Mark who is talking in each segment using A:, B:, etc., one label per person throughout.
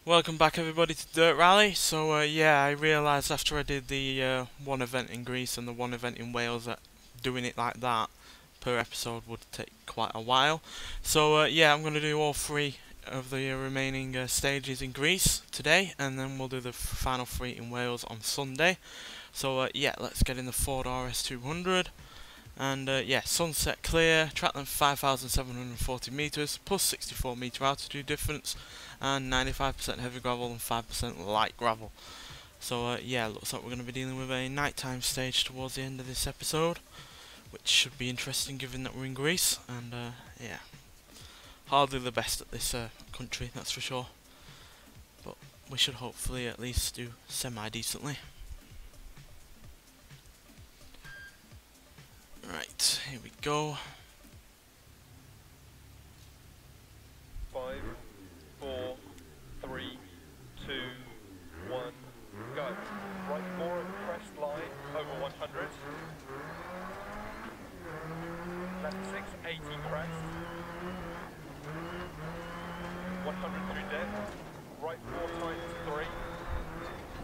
A: Welcome back everybody to Dirt Rally. So yeah, I realised after I did the one event in Greece and the one event in Wales that doing it like that per episode would take quite a while. So yeah, I'm going to do all three of the remaining stages in Greece today, and then we'll do the final three in Wales on Sunday. So yeah, let's get in the Ford RS200. And yeah, sunset clear, track length 5,740 metres, plus 64 metre altitude difference, and 95% heavy gravel and 5% light gravel. So yeah, looks like we're going to be dealing with a nighttime stage towards the end of this episode, which should be interesting given that we're in Greece, and yeah, hardly the best at this country, that's for sure. But we should hopefully at least do semi-decently. Right, here we go.
B: 5, 4, 3, 2, 1, go. Right 4 at the crest line, over 100. Left 6, 80 crest. 100 through dip. Right 4 times 3.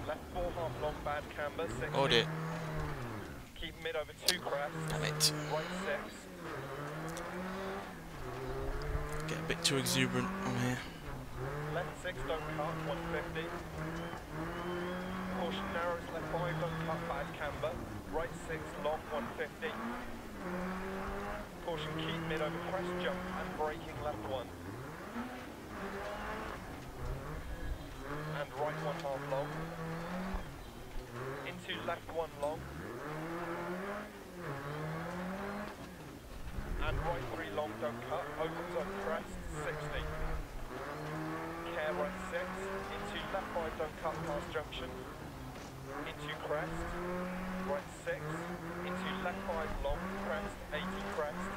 B: Left 4 half long bad camber, 60.
A: Oh dear.
B: Keep mid over 2 crests.
A: Damn it.
B: Right 6.
A: Get a bit too exuberant on here.
B: Left 6, don't cut, 150. Caution narrows, left 5, don't cut, bad camber. Right 6, long, 150. Caution keep mid over crest jump and braking left 1. And right 1 half long. Into left 1 long. And right 3 long, don't cut, opens on crest, 60. Care right 6, into left 5, don't cut past junction. Into crest, right 6, into left 5 long, crest, 80 crest.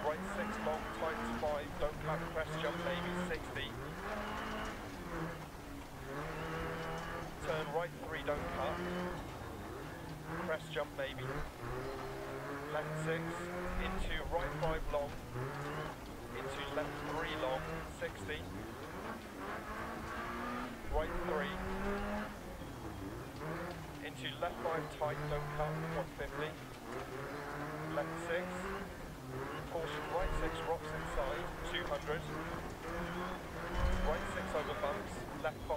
B: Right 6 long, times 5, don't cut crest jump maybe, 60. Turn right 3, don't cut. Crest jump maybe. Left 6, into right 5 long, into left 3 long, 60. Right 3, into left 5 tight, don't cut, 150. Left 6, caution right 6 rocks inside, 200. Right 6 over bumps, left 5.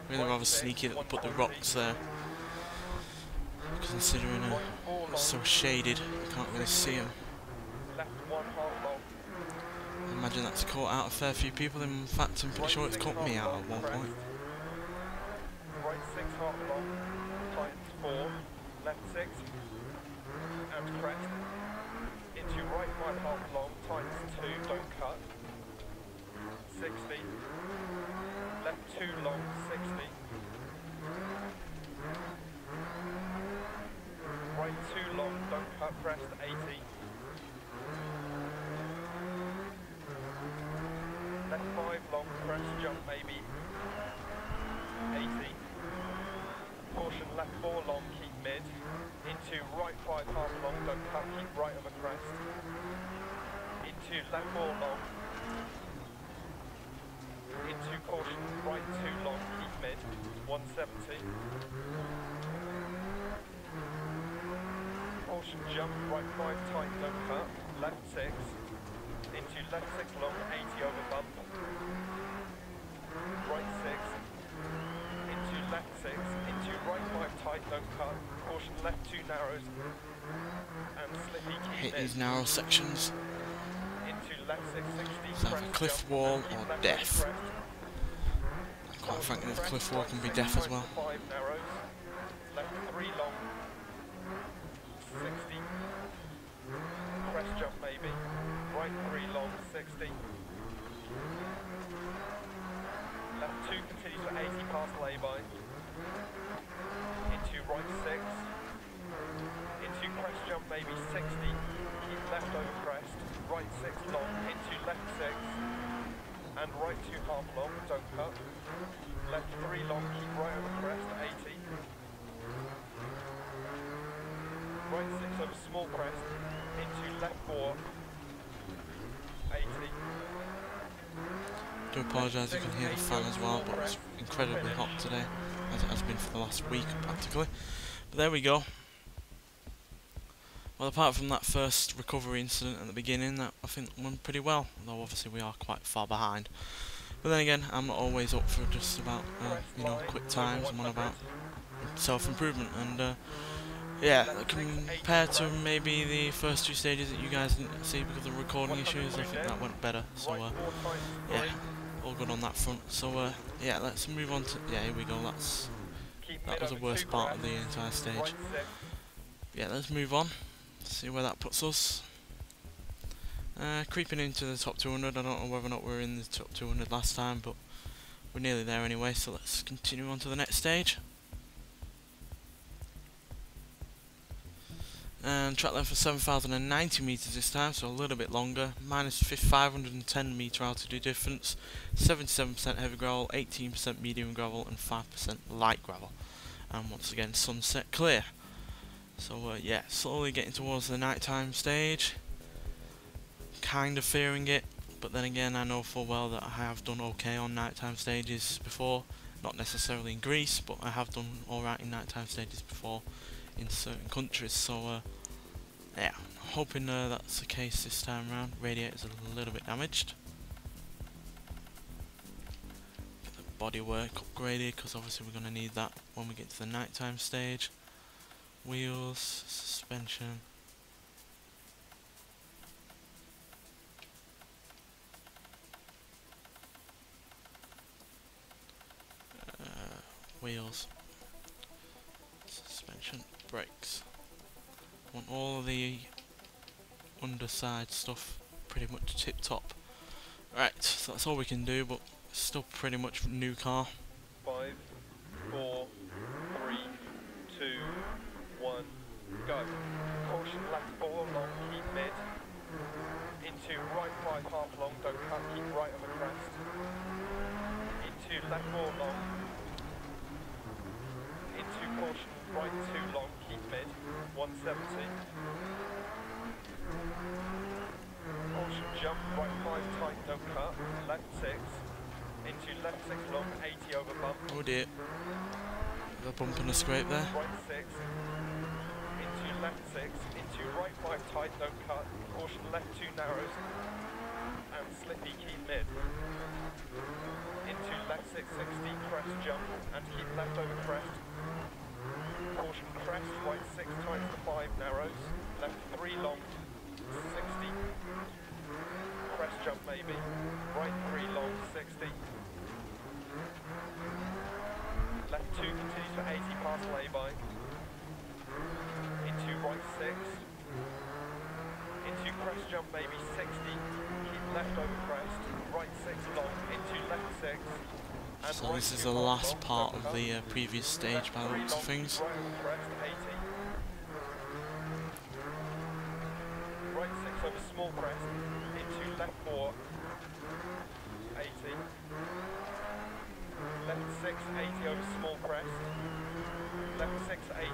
A: Really
B: right
A: rather
B: 6,
A: sneaky that they put the
B: 140.
A: rocks there, considering
B: Right 4 long,
A: it's so shaded you can't really see them.
B: left 1 half long.
A: I imagine that's caught out a fair few people. In fact, I'm pretty sure it's caught me out at one point.
B: Right 6 half long, tightens 4, left 6, and crest. Into right 5 half long, tightens 2, don't cut. 60. Left 2 long, 60. Right 2 long, don't cut, crest, 80. Left 5 long, crest, jump maybe. 80. Caution left 4 long, keep mid. Into right 5 half long, don't cut, keep right over crest. Into left 4 long. Into caution right 2 long, keep mid. 170. Caution jump right 5 tight, don't cut. Left 6. Into left 6 long, 80 over bump. Right 6. Into left 6, into right 5 tight, don't cut. Caution left 2 narrows. And slippy keep
A: Hit
B: mid.
A: these narrow sections.
B: Into left 6, 60.
A: It's either
B: crest
A: cliff
B: jump,
A: wall
B: keep
A: or
B: left
A: death.
B: over crest.
A: Quite frankly, the
B: Crest,
A: cliff wall
B: right
A: can be
B: 6
A: deaf as well.
B: times 5 narrows. Left 3 long. 60. Crest jump maybe. Right 3 long, 60. Left 2 continues for 80 past lay-by. Into right 6. Into crest jump maybe 60. Keep left over crest. Right 6 long. Into left 6. And right 2 half long. Don't cut. Left 3 long. Keep right over crest. 80. Right 6 over small crest. Into left 4. 80.
A: Do apologise you can hear the fan as well, but it's incredibly hot today, as it has been for the last week practically. But there we go. Well, apart from that first recovery incident at the beginning, that I think went pretty well, though obviously we are quite far behind. But then again, I'm not always up for just about, you know, quick times. I'm on about self-improvement, and yeah, compared to maybe the first two stages that you guys didn't see because of recording issues, I think that went better. So yeah, all good on that front. So yeah, let's move on to, yeah, here we go. That was the worst part of the entire stage. Yeah, let's move on. See where that puts us. Creeping into the top 200. I don't know whether or not we were in the top 200 last time, but we're nearly there anyway. So let's continue on to the next stage. And track length for 7,090 metres this time, so a little bit longer. Minus 510 metre altitude difference. 77% heavy gravel, 18% medium gravel, and 5% light gravel. And once again, sunset clear. So yeah, slowly getting towards the nighttime stage. Kind of fearing it, but then again, I know full well that I have done okay on nighttime stages before. Not necessarily in Greece, but I have done alright in nighttime stages before in certain countries. So yeah, hoping that's the case this time around. Radiator's a little bit damaged. Get the bodywork upgraded, because obviously we're going to need that when we get to the nighttime stage. Wheels, suspension. Wheels, suspension, brakes. Want all of the underside stuff pretty much tip top. Right, so that's all we can do, but still pretty much new car.
B: 5, 4, 3, 2, 1, go. Caution left 4 long, keep mid. Into right 5 half long, don't cut, keep right of the crest. Into left 4 long. Into caution right 2 long, keep mid. 170. Caution jump right 5 tight, don't cut. Left 6. Into left 6 long, 80 over bump.
A: Oh dear. The bump and a scrape there.
B: Right 6. Into left 6. Into right 5 tight, don't cut. Caution left 2 narrows. And slippy, keep mid. Into left 660, crest jump. And keep left over crest. Caution crest, right 6 times to 5 narrows. Left 3 long, 60. Crest jump maybe. Right 3 long, 60. Left 2 continues for 80 past lay-by. Into right 6. Into crest jump maybe 60. Keep left over crest. Right 6 long. Into left 6. And
A: So
B: right
A: this is
B: 2
A: the
B: long,
A: last
B: long,
A: part
B: double
A: of the
B: up.
A: previous stage by the looks of things.
B: Right over crest, 80. Right 6 over small crest. Into left 4. 80. Left 6, 80 over small crest. Left 6, 80.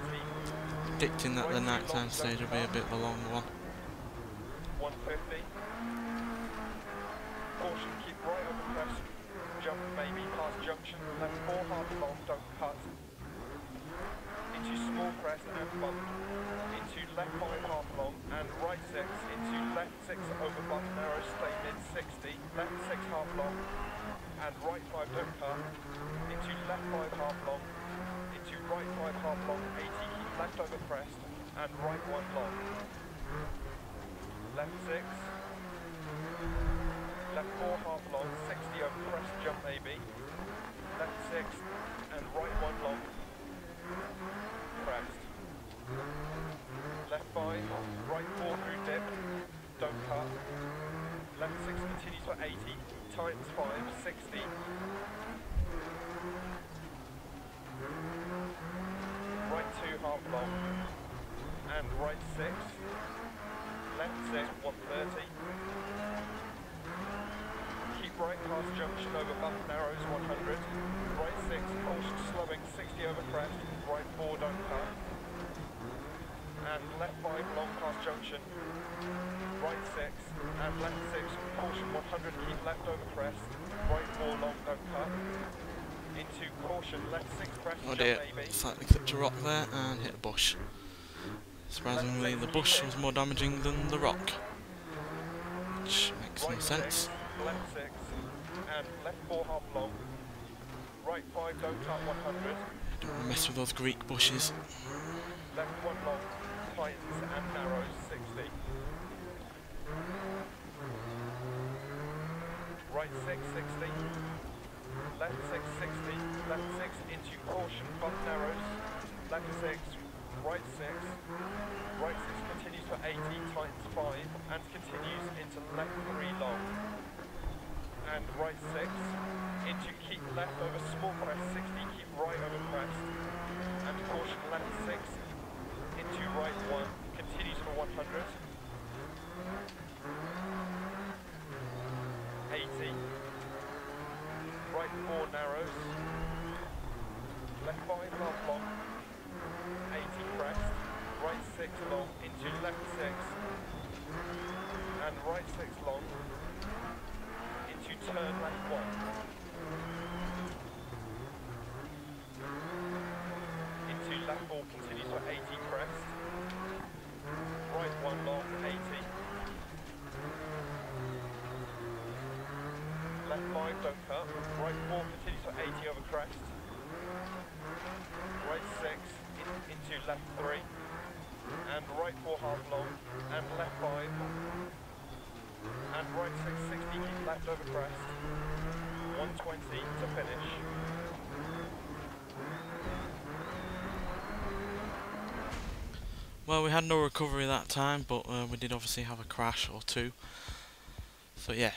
A: Predicting that the nighttime stage will be a bit of a long one.
B: 150. Caution, keep right over crest. Jump maybe past junction. Left 4 half long, don't cut. Into small crest and bump. Into left 5 half long and right 6. Into left 6 over bump, narrow, stay mid 60. Left 6 half long and right 5 don't cut. Into left 5 half long. Into right 5 half long, 80. Keep left over crest and right 1 long. Left 6. Left 4 half long, 60 over crest jump maybe. Left 6 and right 1 long. Crest. Left 5, right 4 through dip. Don't cut. Left 6 continues for 80. Times 5, 60. Right 2 half long. And right 6. Left 6, 130. Keep right past junction over bump narrows 100. Right 6, caution slowing 60 over crest. Right 4, don't cut. And left 5 long past junction. Right 6 and left 6, caution 100, keep left over crest. Right
A: Oh dear, slightly clipped a rock there and hit a bush. Surprisingly, the bush was more damaging than the rock, which makes no sense.
B: Left 6, and left 4 half long. Right 5, don't cut 100.
A: Don't want to mess with those Greek bushes.
B: Left 1 long, tightens and narrows 60. Right 6, 60. Left 6, 60. Left 6 into caution, bump narrows. Left 6, right 6. Right 6 continues for 80, tightens 5, and continues into left 3 long. And right 6, into keep left over small crest 60, keep right over crest. And caution left 6, into right 1, continues for 100. 80. Right 4 narrows. Left 5 half long. 80 crest. Right 6 long into left 6. And right 6 long into turn left 1. Into left 4 continues for 80 crest. Right 1 long 80. Left 5 don't cut. Right 4 continues for 80 over crest. Right 6 into left 3. And right 4 half long. And left 5. And right 6 60 keep left over crest. 120 to finish.
A: Well, we had no recovery that time, but we did obviously have a crash or two. So yeah,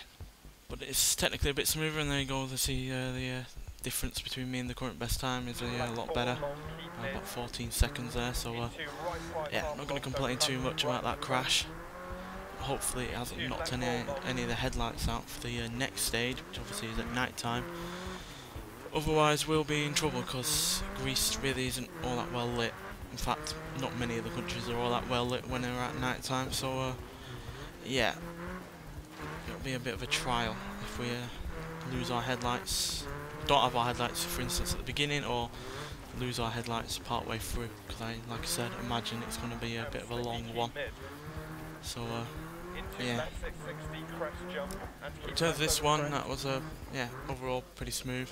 A: but it's technically a bit smoother, and there you go. To see the difference between me and the current best time is a lot better. About 14 seconds there. So yeah, not going to complain too much about that crash. Hopefully it hasn't knocked any of the headlights out for the next stage, which obviously is at night time. Otherwise we'll be in trouble, because Greece really isn't all that well lit. In fact, not many of the countries are all that well lit when they're at night time. So yeah, it'll be a bit of a trial if we lose our headlights, don't have our headlights for instance at the beginning, or lose our headlights part way through, because like I said, imagine it's going to be a bit of a long one. So yeah, in terms of this one, that was yeah, overall pretty smooth.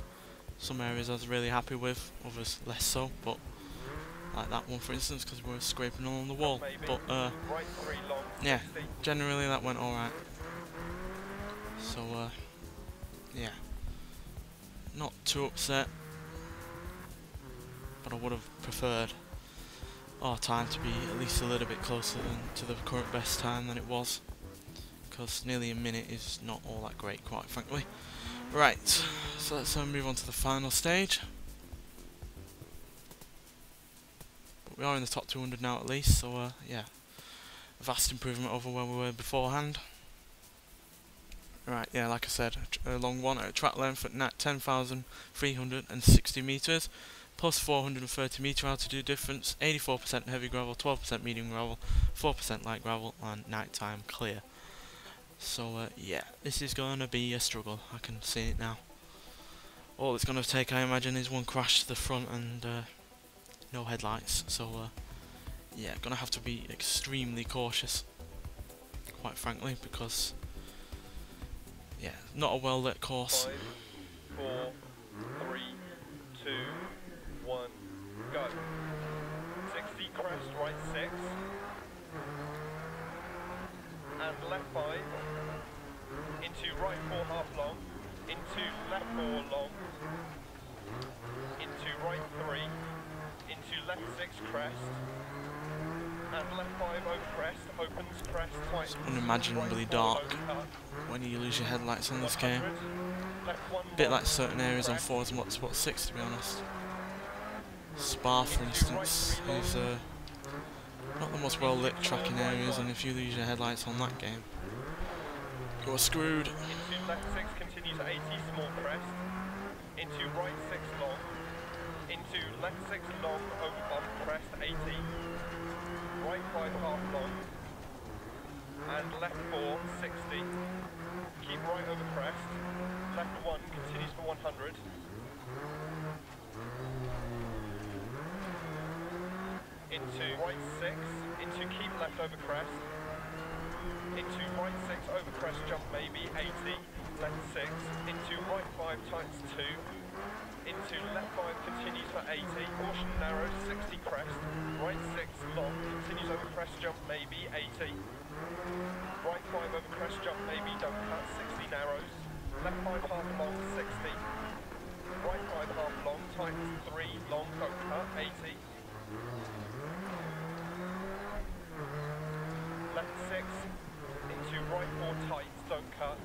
A: Some areas I was really happy with, others less so, but like that one for instance, because we were scraping along the wall. But yeah, generally that went alright. So yeah, not too upset, but I would have preferred our time to be at least a little bit closer to the current best time than it was, because nearly a minute is not all that great, quite frankly. Right, so let's move on to the final stage. But we are in the top 200 now at least, so yeah, a vast improvement over where we were beforehand. Right, yeah, like I said, a long one at a track length at 10,360 metres, plus 430 metre altitude difference, 84% heavy gravel, 12% medium gravel, 4% light gravel, and nighttime clear. So yeah, this is going to be a struggle, I can see it now. All it's going to take, I imagine, is one crash to the front and no headlights. So yeah, going to have to be extremely cautious, quite frankly, because yeah, not a well lit course.
B: 5, 4, 3, 2, 1, go. 60 crest, right 6. And left 5. Into right 4 half long. Into left 4 long. Into right 3. Into left 6 crest. And left 5 over crest. Opens crest twice.
A: It's unimaginably dark when you lose your headlights on this game. A bit like certain areas on Forza Motorsport 6, to be honest. Spa, for instance, is not the most well lit tracking areas, and if you lose your headlights on that game, you're screwed.
B: Into left 6 continues 80 small crest. Into right 6 long. Into left 6 long over bump crest 80. Right 5 half long. And left 4 60. Keep right over crest. Left 1 continues for 100. into right 6, into keep left over crest, into right 6 over crest jump maybe 80, left 6, into right 5 times 2, into left 5 continues for 80, caution narrows 60 crest, right 6 long, continues over crest jump maybe 80, right 5 over crest jump maybe don't cut 60 narrows, left 5 half long 60, right 5 half long tightens 3 long don't cut 80, left 6 into right 4 tights don't cut,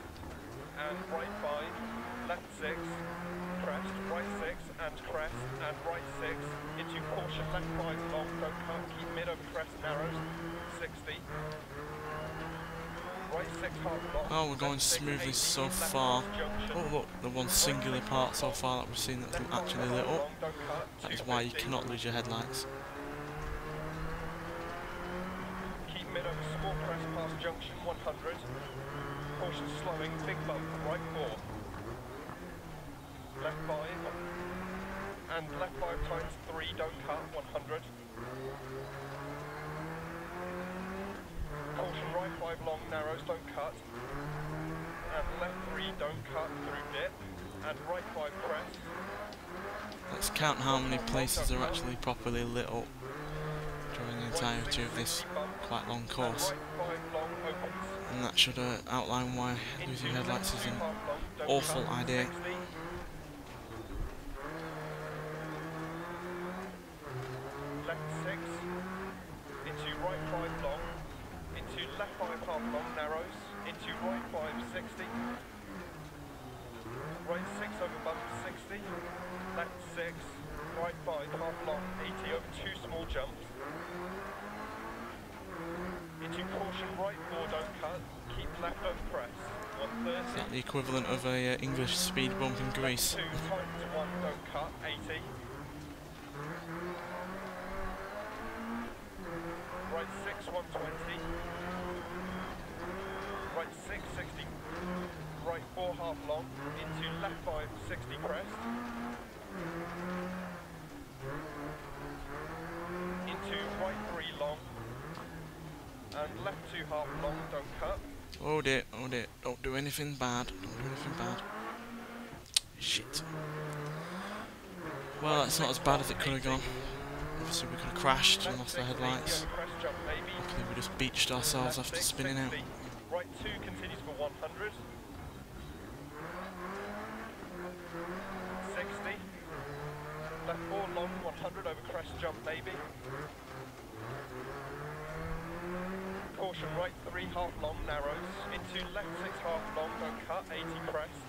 B: and right 5, left 6, crest, right 6 and crest, and right 6 into caution left 5 long don't cut, keep mid over crest narrows 60, right 6 half long.
A: Oh, we're going smoothly so far. Oh look, the one singular part so far that we've seen that's actually lit up. That is why you cannot lose your headlights.
B: Keep mid over small crest past junction 100. Caution slowing, big bump, right 4. Left 5. And left 5 times 3, don't cut, 100. Caution right 5 long narrows, don't cut. And left 3, don't cut through dip. And right 5 crest.
A: Let's count how many places are actually properly lit up during the entirety of this quite long course. And that should outline why losing headlights is an awful idea.
B: Left 6, into right 5 long, into left 5 half long narrows, into right 5 60, right 6 over bump 60, left 6, right 5 half long 80 over 2 small jumps, into caution right 4 don't cut, keep left over crest, 130.
A: Is that the equivalent of a English speed bump in Greece?
B: 2 times 1 don't cut, 80. Right 6 120. Right 6 60. Right 4 half long into left 5 60 crest. Into right 3 long. And left 2 half long, don't cut.
A: Oh dear, don't do anything bad, don't do anything bad. Shit. Well, that's not as bad as it could have gone. Obviously we could have crashed and lost the headlights. Luckily we just beached ourselves after spinning out.
B: Right 2 continues for 100. 60. Left 4 long, 100 over crest jump maybe. Caution right 3 half long narrows. Into left 6 half long, don't cut, 80 crest.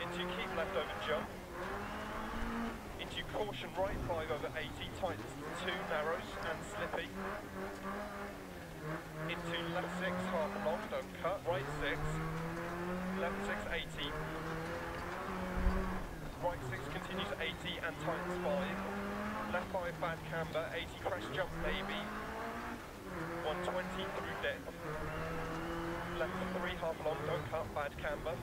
B: Into keep left over jump. Into caution right 5 over 80, tightens 2 narrows and slippy. Into left 6 half long, don't cut, right 6. Left 6 80. Right 6 continues 80 and tightens 5. Left 5 bad camber, 80 crest jump maybe. 120 through dip. Left 3 half long, don't cut, bad camber.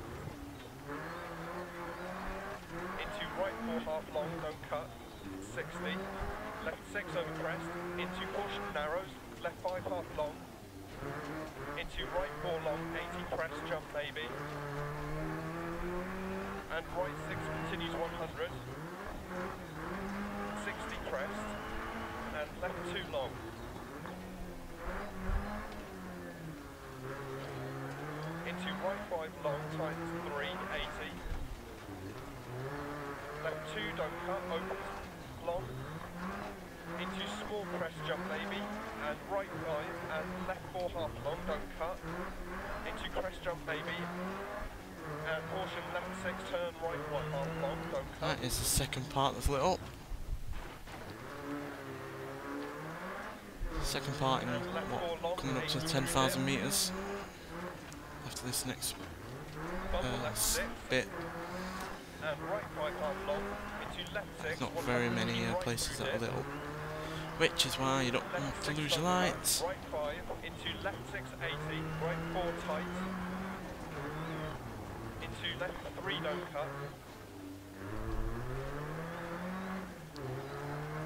B: Into right 4 half long, don't cut, 60. Left 6 over crest, into caution narrows, left 5 half long. Into right 4 long, 80 crest jump maybe. And right 6 continues 100. 60 crest, and left 2 long. Into right 5 long, tightens 3, 80. Left 2 don't cut, opens long. Into small crest jump maybe, and right 5, and left 4 half long, don't cut. Into crest jump maybe, and caution left 6 turn right 1 half long, don't cut.
A: That is the second part that's lit up. Second part in what, coming up to 10,000 metres after this next bit.
B: And right 5 half long, into left 6.
A: There's not very many places that are lit up, which is why you don't want to lose your lights.
B: Right 5, into left 6 80, right 4 tight. Into left 3 don't cut.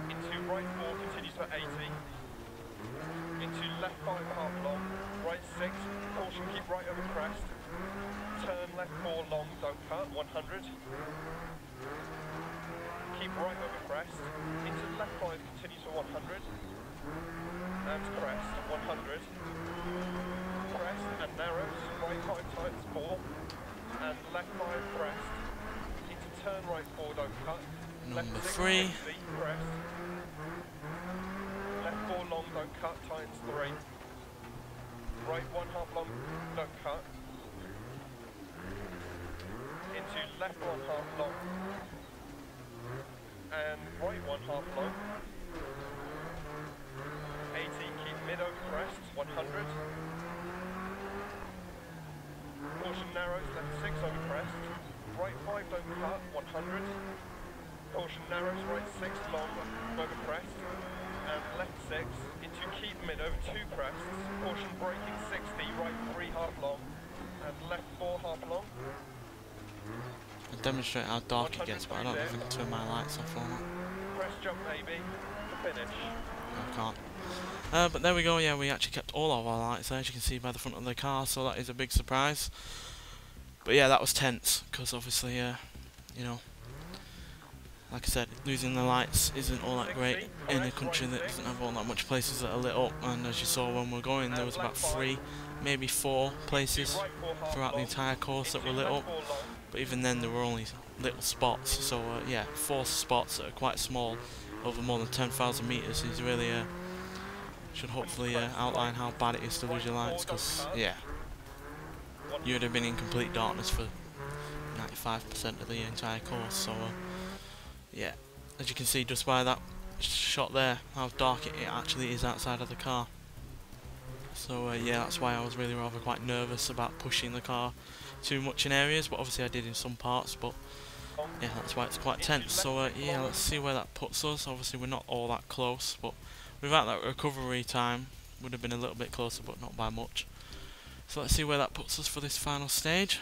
B: Into right 4 continues for 80. Into left 5 half long, right 6, caution, keep right over crest. Turn left 4 long, don't cut, 100. Keep right over crest. Into left 5, continue to 100. And crest, 100. Crest and narrows, right 5 times 4. And left 5 crest. Into turn right 4, don't cut.
A: Number
B: Left 6,
A: 3.
B: 60, crest. Left 4 long, don't cut, times 3. Right 1 half long, don't cut. Into left 1 half long. And right 1 half long. 80, keep mid over crest, 100. Caution narrows, left 6 over crest. Right 5 don't cut, 100. Caution narrows, right 6 long over crest. And left 6 into keep mid over 2 crests. Caution braking 60, right 3 half long. And left 4 half long.
A: I'll demonstrate how dark it gets, but I don't know if I can turn my lights off or not.
B: Press jump maybe to finish.
A: I can't. But there we go, yeah, we actually kept all of our lights there, as you can see by the front of the car, so that is a big surprise. But yeah, that was tense, because obviously, you know, like I said, losing the lights isn't all that great in a country that doesn't have all that much places that are lit up, and as you saw when we were going, there was about 3, maybe 4 places throughout the entire course that were lit up, but even then there were only little spots, so yeah, 4 spots that are quite small, over more than 10,000 metres is really, should hopefully outline how bad it is to lose your lights, because, yeah, you would have been in complete darkness for 95% of the entire course, so yeah, as you can see just by that shot there, how dark it actually is outside of the car. So yeah, that's why I was really rather quite nervous about pushing the car too much in areas, but obviously I did in some parts, but yeah, that's why it's quite tense. So yeah, let's see where that puts us. Obviously we're not all that close, but without that recovery time, would have been a little bit closer, but not by much. So let's see where that puts us for this final stage.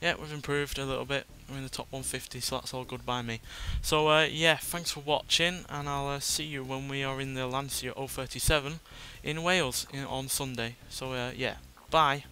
A: Yeah, we've improved a little bit. We're in the top 150, so that's all good by me. So yeah, thanks for watching, and I'll see you when we are in the Lancia 037 in Wales on Sunday. So yeah, bye.